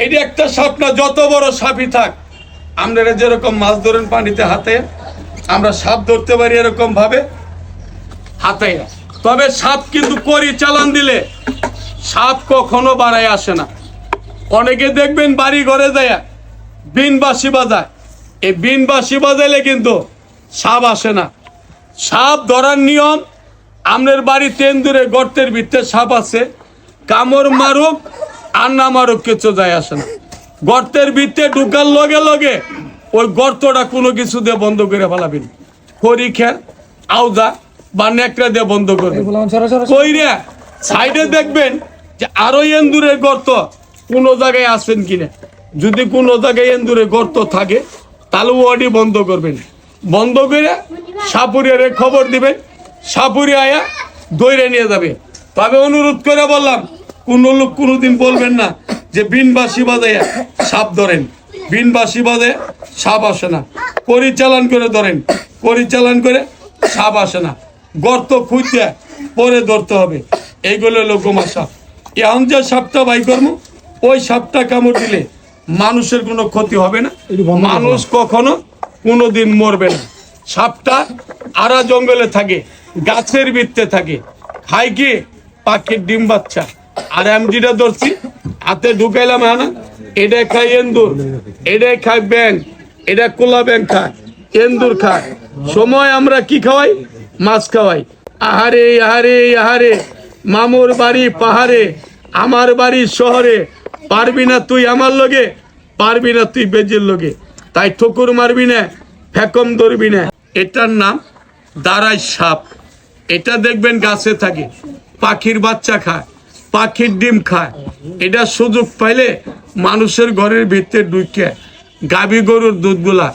এটা একটা সাপ না, যত বড় সাপই থাক। আপনারা যেরকম মাছ ধরেন পানিতে হাতে, আমরা সাপ ধরতে পারি এরকম ভাবে হাতে। তবে সাপ কিন্তু করি চালান দিলে সাপ কখনো বাড়ায় আসে না। অনেকে দেখবেন বাড়ি ঘরে যায় বিন বাঁশি বাজায়, এই বিন বাঁশি বাজাইলে কিন্তু সাপ আসে না। সাপ ধরার নিয়ম, আপনার বাড়ি তেন্দুরে গর্তের ভিতরে সাপ আছে, কামড় মারুক আর না মারুক কিছু যায় আসে না। গর্তের ভিতরে ঢুকার লগে লগে ওই গর্তটা কোনো কিছু দিয়ে বন্ধ করে ফেলাবেন, খড়ি খের আউদা বা নেকড়া দিয়ে বন্ধ করবেন। কইরা সাইডে দেখবেন যে আরো এন্দুরের গর্ত কোনো জায়গায় আসবেন কিনা। যদি কোনো জায়গায় এন্দুরের গর্ত থাকে তাহলে ওয়াডি বন্ধ করবেন। বন্ধ করে সাপুরিয়ারে খবর দিবেন, সাপুরিয়া আয়া দইরে নিয়ে যাবে। তবে অনুরোধ করে বললাম, কোনো লোক কোনোদিন বলবেন না যে বিন বাঁশি বাজাইয়া সাপ ধরেন। বিন বাঁশি বাজে সাপ আসে না। পরিচালন করে ধরেন, পরিচালন করে সাপ আসে না। গর্ত খুঁজতে পরে ধরতে হবে। এইগুলো হলো গোমা সাপ। এখন যে সাপটা বাই করবো, ওই সাপটা কামড় দিলে মানুষের কোনো ক্ষতি হবে না, মানুষ কখনো কোনোদিন মরবে না। সাপটা আরা জঙ্গলে থাকে, গাছের ভিত্তে থাকে, খাই কি পাখির ডিম বাচ্চা। আর আমি যেটা ধরছি হাতে ঢুকাইলাম, হ্যাঁ না, এটা খায় এন্দুর, এটাই খায় ব্যাং, এটা কোলা ব্যাং খায়, এন্দুর খায়। সময় আমরা কি খাওয়াই? মাছ খাওয়াই। আহারে আহারে আহারে, মামুর বাড়ি পাহাড়ে, আমার বাড়ি শহরে, পারবি না তুই আমার লগে, পারবি না তুই বেজের লগে। তাই ঠকুর মারবি না, ফেকম ধরবি না। এটার নাম দাঁড়াই সাপ। এটা দেখবেন গাছে থাকে, পাখির বাচ্চা খায়, পাখির ডিম খায়। এটা সুযোগ পাইলে মানুষের ঘরের ভিতরে ঢুকে গাভী গরুর দুধগুলা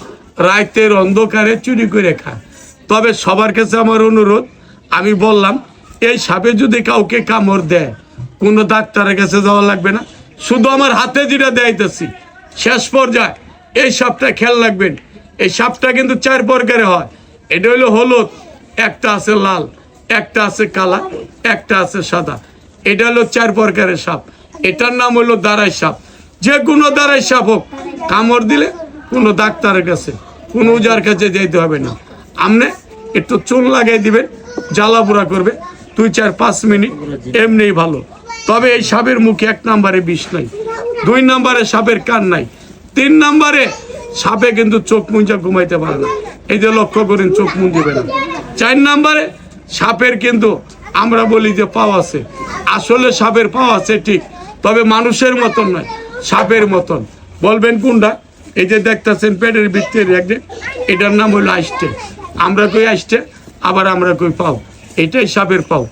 রাতের অন্ধকারে চুরি করে খায়। তবে সবার কাছে আমার অনুরোধ, আমি বললাম এই সাপে যদি কাউকে কামড় দেয় কোনো ডাক্তারের কাছে যাওয়া লাগবে না। শুধু আমার হাতে যেটা দেখাইতেছি শেষ পর্যায়ে এই সাপটা খেয়াল রাখবেন। এই সাপটা কিন্তু 4 প্রকারে হয়। এটা হলো হলুদ, একটা আছে লাল, একটা আছে কালা, একটা আছে সাদা। এটা হলো 4 প্রকারের সাপ। এটার নাম হলো দাঁড়াই সাপ। যে কোনো দাঁড়াই সাপ হোক, কামড় দিলে কোনো ডাক্তারের কাছে, কোনো উজার কাছে যেতে হবে না। আপনি একটু চুন লাগাই দিবেন, জ্বালা পোড়া করবে 2-4-5 মিনিট, এমনিই ভালো। তবে এই সাপের মুখে 1 নম্বরে বিষ নাই, 2 নম্বরে সাপের কান নাই, 3 নম্বরে সাপে কিন্তু চোখ মুঞ্জা ঘুমাইতে পারে না। এই যে লক্ষ্য করেন, চোখ মুঞ্জিবে না। 4 নম্বরে সাপের কিন্তু আমরা বলি যে পাও আছে। আসলে সাপের পাও আছে ঠিক, তবে মানুষের মতন নয়, সাপের মতন। বলবেন কোনটা? এই যে দেখতেছেন পেটের ভিতরে এক, এটার নাম হলো আইস্টে। আমরা কই আইস্টে, আবার আমরা কই পাও। এটাই সাপের পাও।